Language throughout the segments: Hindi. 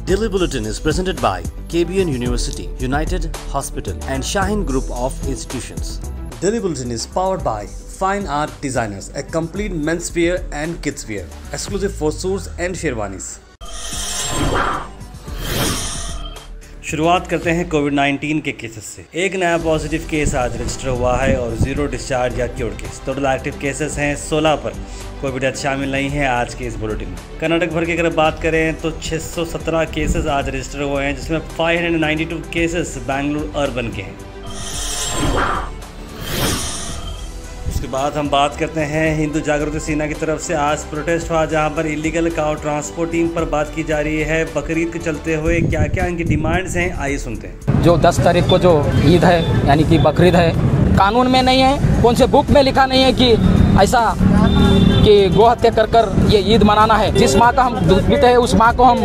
Daily Bulletin is presented by KBN University, United Hospital and Shaheen Group of Institutions. Daily Bulletin is powered by Fine Art Designers, a complete menswear and kidswear, exclusive for suits and sherwanis. शुरुआत करते हैं कोविड-19 के केसेस से। एक नया पॉजिटिव केस आज रजिस्टर हुआ है और 0 डिस्चार्ज या cured case. Total active cases हैं 16 पर। कोविड डेथ शामिल नहीं है आज के इस बुलेटिन में। कर्नाटक भर की अगर बात करें तो 617 केसेस आज रजिस्टर हुए हैं, जिसमें 592 केसेस बेंगलुरु अर्बन के हैं। उसके बाद हम बात करते हैं हिंदू जागृति सेना की तरफ से आज प्रोटेस्ट हुआ, जहां पर इलीगल काउ ट्रांसपोर्टिंग पर बात की जा रही है। बकरीद के चलते हुए क्या क्या इनकी डिमांड्स हैं, आइए सुनते हैं। जो 10 तारीख को जो ईद है यानी कि बकरीद है, कानून में नहीं है, कौन से बुक में लिखा नहीं है कि ऐसा कि गौ हत्या कर ये ईद मनाना है। जिस माँ का हम दूध पीते हैं उस माँ को हम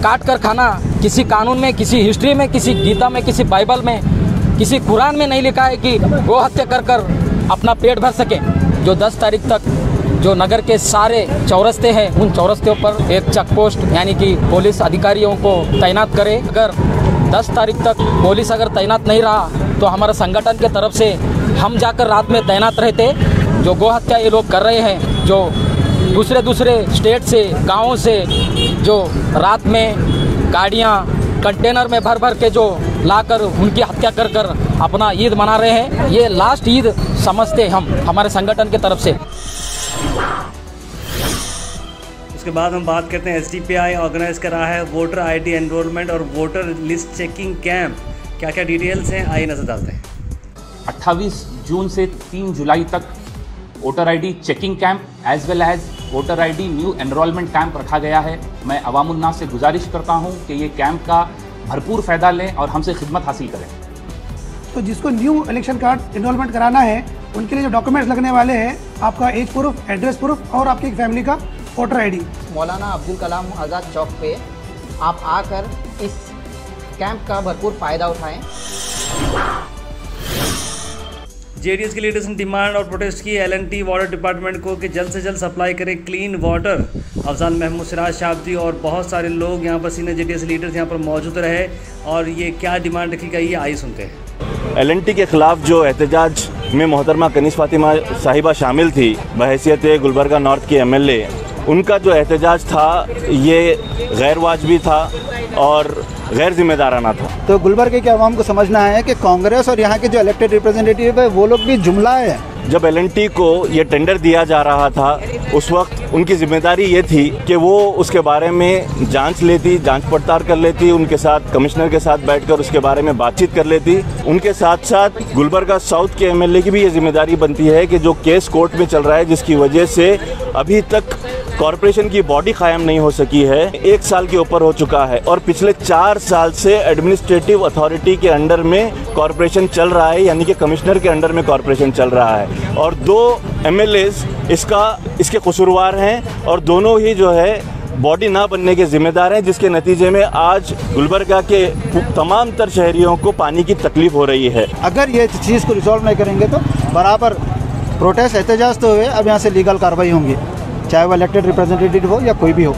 काट कर खाना किसी कानून में, किसी हिस्ट्री में, किसी गीता में, किसी बाइबल में, किसी कुरान में नहीं लिखा है कि गौ हत्या कर अपना पेट भर सके। जो 10 तारीख तक जो नगर के सारे चौरस्ते हैं उन चौरस्ते पर एक चेक पोस्ट यानी कि पुलिस अधिकारियों को तैनात करे। अगर 10 तारीख तक पुलिस अगर तैनात नहीं रहा तो हमारा संगठन के तरफ से हम जाकर रात में तैनात रहते। जो गौ हत्या ये लोग कर रहे हैं, जो दूसरे स्टेट से, गाँवों से जो रात में गाड़ियाँ कंटेनर में भर के जो लाकर उनकी हत्या कर अपना ईद मना रहे हैं, ये लास्ट ईद समझते हम हमारे संगठन की तरफ से। उसके बाद हम बात करते हैं SDPI ऑर्गेनाइज कर रहा है वोटर ID एनरोलमेंट और वोटर लिस्ट चेकिंग कैंप। क्या क्या डिटेल्स हैं, आइए नजर डालते हैं। 28 जून से 3 जुलाई तक voter ID checking camp as well as voter ID new enrolment camp रखा गया है। मैं अवामुन्नास से गुजारिश करता हूं कि ये कैंप का भरपूर फ़ायदा लें और हमसे खिदमत हासिल करें। तो जिसको न्यू इलेक्शन कार्ड एनरोलमेंट कराना है उनके लिए जो डॉक्यूमेंट्स लगने वाले हैं, आपका एज प्रूफ, एड्रेस प्रूफ और आपकी फैमिली का वोटर ID। मौलाना अब्दुल कलाम आज़ाद चौक पे आप आकर इस कैंप का भरपूर फ़ायदा उठाएं। JDS की लीडर्स ने डिमांड और प्रोटेस्ट की L&T वाटर डिपार्टमेंट को कि जल्द से जल्द सप्लाई करें क्लीन वाटर। अफजाल महमूद, सिराज शाब्दी और बहुत सारे लोग यहाँ पर सीनियर JDS लीडर्स यहाँ पर मौजूद रहे और ये क्या डिमांड रखी गई है, आइए सुनते हैं। L&T के खिलाफ जो एहतजाज में मोहतरमा कनीस फातिमा साहिबा शामिल थी बहैसियत गुलबर्गा नॉर्थ की MLA, उनका जो एहतजाज था ये गैर वाजबी था और गैर जिम्मेदाराना था। तो गुलबर्गे के आवाम को समझना है कि कांग्रेस और यहाँ के जो इलेक्टेड रिप्रेजेंटेटिव है वो लोग भी जुमला है। जब L&T को ये टेंडर दिया जा रहा था उस वक्त उनकी जिम्मेदारी ये थी कि वो उसके बारे में जांच लेती, जांच पड़ताल कर लेती, उनके साथ कमिश्नर के साथ बैठकर उसके बारे में बातचीत कर लेती। उनके साथ साथ गुलबर्गा साउथ के MLA की भी ये जिम्मेदारी बनती है कि जो केस कोर्ट में चल रहा है जिसकी वजह से अभी तक कॉरपोरेशन की बॉडी कायम नहीं हो सकी है, 1 साल के ऊपर हो चुका है और पिछले 4 साल से एडमिनिस्ट्रेटिव अथॉरिटी के अंडर में कॉरपोरेशन चल रहा है, यानी कि कमिश्नर के अंडर में कॉरपोरेशन चल रहा है और 2 MLAs इसके कसूरवार हैं और दोनों ही जो है बॉडी ना बनने के जिम्मेदार हैं, जिसके नतीजे में आज गुलबर्गा के तमाम तर शहरियों को पानी की तकलीफ हो रही है। अगर ये चीज़ को रिजॉल्व नहीं करेंगे तो बराबर प्रोटेस्ट एहतजाज तो हुए, अब यहाँ से लीगल कार्रवाई होंगी, चाहे वो इलेक्टेड रिप्रेजेंटेटिव हो या कोई भी हो।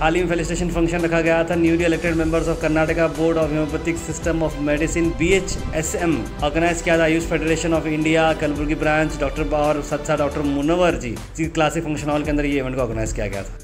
हाल ही में फेलिसिटेशन फंक्शन रखा गया था newly elected members of Karnataka board of homoeopathic system of medicine BHSM organise किया था AYUSH federation of India Kalaburagi branch doctor और सत्सा doctor Munawar ji classic function hall के अंदर ये इवेंट को ऑर्गेनाइज किया गया था।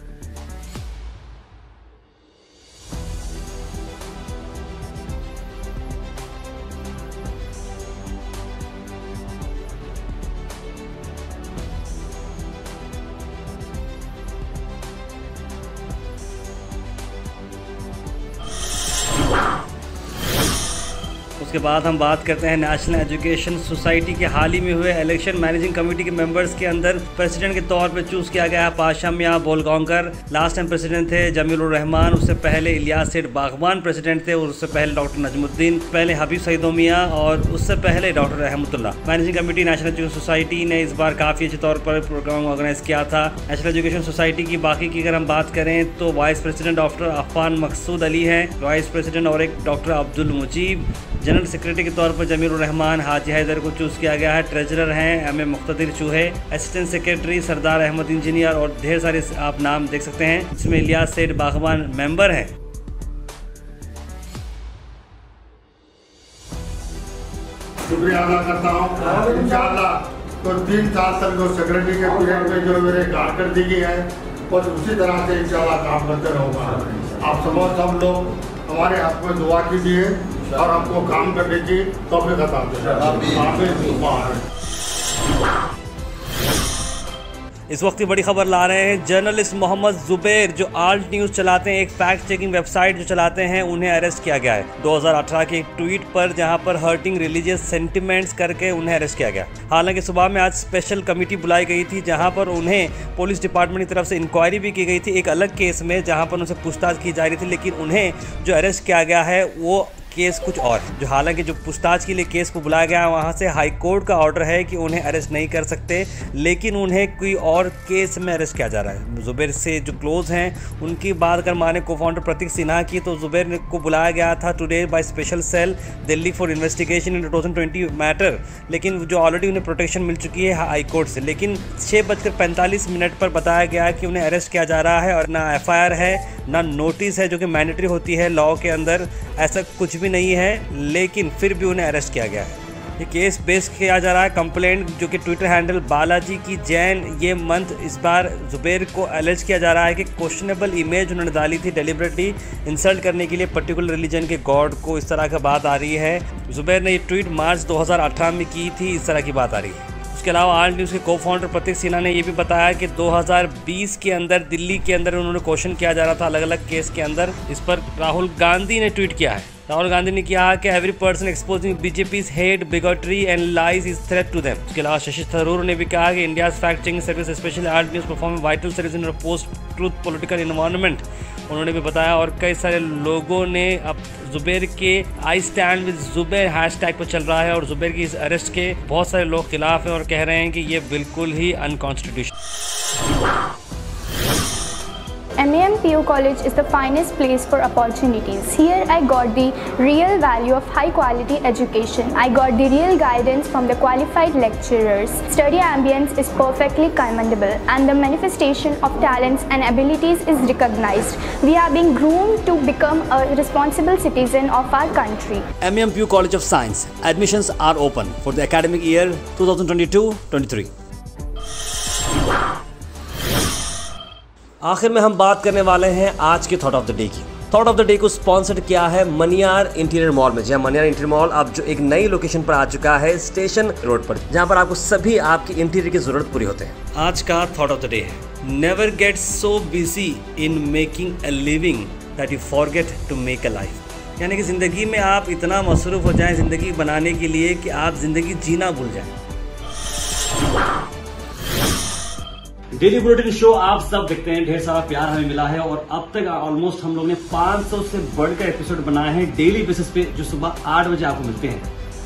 उसके बाद हम बात करते हैं नेशनल एजुकेशन सोसाइटी के हाल ही में हुए इलेक्शन। मैनेजिंग कमेटी के मेंबर्स के अंदर प्रेसिडेंट के तौर पे चूज किया गया है पाशा मियां बोलगांवकर। लास्ट टाइम प्रेसिडेंट थे जमीलुर रहमान, उससे पहले इलियास सेठ बागवान प्रेसिडेंट थे और उससे पहले डॉक्टर नजमुद्दीन, पहले हबीब सईदो मियां और उससे पहले डॉक्टर रहमतुल्लाह। Managing committee national education society ने इस बार काफ़ी अच्छे तौर पर प्रोग्राम ऑर्गेनाइज किया था। नेशनल एजुकेशन सोसाइटी की बाकी की अगर हम बात करें तो vice president doctor Afan Maqsood Ali हैं, वाइस प्रेसिडेंट और एक doctor Abdul Mujeeb, general general secretary के तौर पर जमीरुर रहमान हाजी हैदर को चूज़ किया गया है। ट्रेजरर हैं MM मुख्तदिर चूहे, असिस्टेंट सेक्रेटरी सरदार अहमद इंजीनियर और ढेर सारे आप नाम देख सकते हैं, जिसमें इलियास सैयद बागवान मेंबर हैं। शुक्रिया अदा करता हूँ। इंशाअल्लाह तो 3 साल तक जो सेक्रेटरी के पीरियड में जो मेरे कारकर्दगी है और उसी तरह से इंशाअल्लाह काम करते रहूँगा। आप सब लोग हमारे हाथ में दुआ कीजिए और हमको काम करने की तौफीक अता कीजिए। इस वक्त की बड़ी खबर ला रहे हैं। जर्नलिस्ट मोहम्मद जुबैर जो आल्ट न्यूज़ चलाते हैं, एक फैक्ट चेकिंग वेबसाइट जो चलाते हैं, उन्हें अरेस्ट किया गया है 2018 के एक ट्वीट पर, जहां पर हर्टिंग रिलीजियस सेंटिमेंट्स करके उन्हें अरेस्ट किया गया। हालांकि सुबह में आज स्पेशल कमेटी बुलाई गई थी, जहां पर उन्हें पुलिस डिपार्टमेंट की तरफ से इंक्वायरी भी की गई थी एक अलग केस में, जहाँ पर उनसे पूछताछ की जा रही थी। लेकिन उन्हें जो अरेस्ट किया गया है वो केस कुछ और है। जो हालांकि जो पूछताछ के लिए केस को बुलाया गया है, वहाँ से हाई कोर्ट का ऑर्डर है कि उन्हें अरेस्ट नहीं कर सकते, लेकिन उन्हें कोई और केस में अरेस्ट किया जा रहा है। जुबैर से जो क्लोज हैं उनकी बात अगर माने को फाउंडर प्रतीक सिन्हा की, तो जुबैर को बुलाया गया था today by special cell Delhi for investigation in 2020 matter, लेकिन जो ऑलरेडी उन्हें प्रोटेक्शन मिल चुकी है हाई कोर्ट से। लेकिन 6:45 पर बताया गया कि उन्हें अरेस्ट किया जा रहा है और ना FIR है ना नोटिस है, जो कि मैंडेटरी होती है लॉ के अंदर, ऐसा कुछ भी नहीं है, लेकिन फिर भी उन्हें अरेस्ट किया गया है। ये केस बेस किया जा रहा है कंप्लेंट जो कि ट्विटर हैंडल बालाजी की जैन ये मंथ इस बार जुबैर को एलिज किया जा रहा है कि क्वेश्चनेबल इमेज उन्होंने डाली थी डेलिबरेटली इंसल्ट करने के लिए पर्टिकुलर रिलीजन के गॉड को, इस तरह का बात आ रही है। जुबैर ने ये ट्वीट मार्च 2018 में की थी, इस तरह की बात आ रही है। उसके अलावा आल्ट न्यूज़ के को फाउंडर प्रतीक सिन्हा ने यह भी बताया कि 2020 के अंदर दिल्ली के अंदर उन्होंने क्वेश्चन किया जा रहा था अलग अलग केस के अंदर। इस पर राहुल गांधी ने ट्वीट किया है। राहुल गांधी ने कहा कि every person exposing BJP's hate, bigotry and lies is threat to them. उसके अलावा शशि थरूर ने भी कहा कि India's fact checking service specially Alt News perform vital service in post truth political environment, उन्होंने भी बताया। और कई सारे लोगों ने अब जुबैर के I stand with Zubair hashtag पर चल रहा है और जुबैर की इस अरेस्ट के बहुत सारे लोग खिलाफ हैं और कह रहे हैं कि ये बिल्कुल ही unconstitutional. MEMPU College is the finest place for opportunities. Here I got the real value of high quality education. I got the real guidance from the qualified lecturers. Study ambience is perfectly commendable and the manifestation of talents and abilities is recognized. We are being groomed to become a responsible citizen of our country. MEMPU College of Science. Admissions are open for the academic year 2022-23. आखिर में हम बात करने वाले हैं आज के थॉट ऑफ द डे की। थॉट ऑफ द डे को स्पॉन्सर्ड किया है मनियार इंटीरियर मॉल में। जहाँ मनियार इंटीरियर मॉल अब जो एक नई लोकेशन पर आ चुका है स्टेशन रोड पर, जहाँ पर आपको सभी आपकी इंटीरियर की जरूरत पूरी होते हैं। आज का थॉट ऑफ द डे है never get so busy in making a living that you forget to make a life. यानी कि ज़िंदगी में आप इतना मसरूफ़ हो जाएं ज़िंदगी बनाने के लिए कि आप ज़िंदगी जीना भूल जाएं। डेली बुलेटिन शो आप सब देखते हैं, ढेर सारा प्यार हमें मिला है और अब तक ऑलमोस्ट हम लोग ने 500 से बढ़कर एपिसोड बनाए हैं डेली बेसिस पे, जो सुबह 8 बजे आपको मिलते हैं।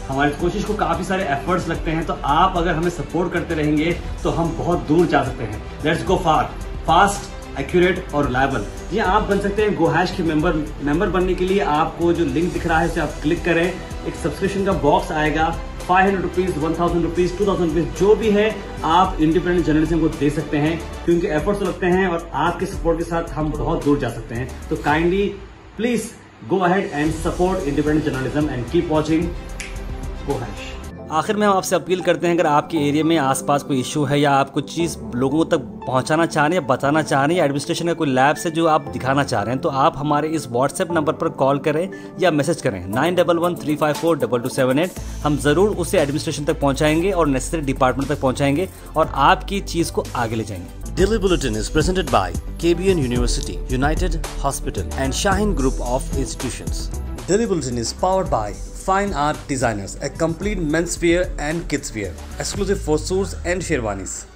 हमारी कोशिश को काफी सारे एफर्ट्स लगते हैं, तो आप अगर हमें सपोर्ट करते रहेंगे तो हम बहुत दूर जा सकते हैं। Let's go far, fast, accurate और रिलायबल। जी आप बन सकते हैं GoHash के मेंबर बनने के लिए आपको जो लिंक दिख रहा है उसे आप क्लिक करें, एक सब्सक्रिप्शन का बॉक्स आएगा, 500 रुपीज, 1000 रुपीज, 2000 रुपीज जो भी है आप इंडिपेंडेंट जर्नलिज्म को दे सकते हैं, क्योंकि एफर्ट्स लगते हैं और आपके सपोर्ट के साथ हम बहुत दूर जा सकते हैं। तो kindly please go ahead and support independent journalism and keep watching GoHash। आखिर में हम आपसे अपील करते हैं, अगर आपके एरिया में आसपास कोई इशू है या आप कुछ चीज़ लोगों तक पहुंचाना चाह रहे हैं या बताना चाह रहे हैं या एडमिनिस्ट्रेशन का कोई लैब से जो आप दिखाना चाह रहे हैं, तो आप हमारे इस व्हाट्सएप नंबर पर कॉल करें या मैसेज करें 9113542278। हम ज़रूर उसे एडमिनिस्ट्रेशन तक पहुंचाएंगे और नेसेसरी डिपार्टमेंट तक पहुंचाएंगे और आपकी चीज़ को आगे ले जाएंगे। Daily Bulletin is presented by KBN University, United Hospital and Shaheen Group of Institutions. Daily Bulletin is powered by Fine Art Designers, a complete menswear and kidswear, exclusive for suits and sherwanis.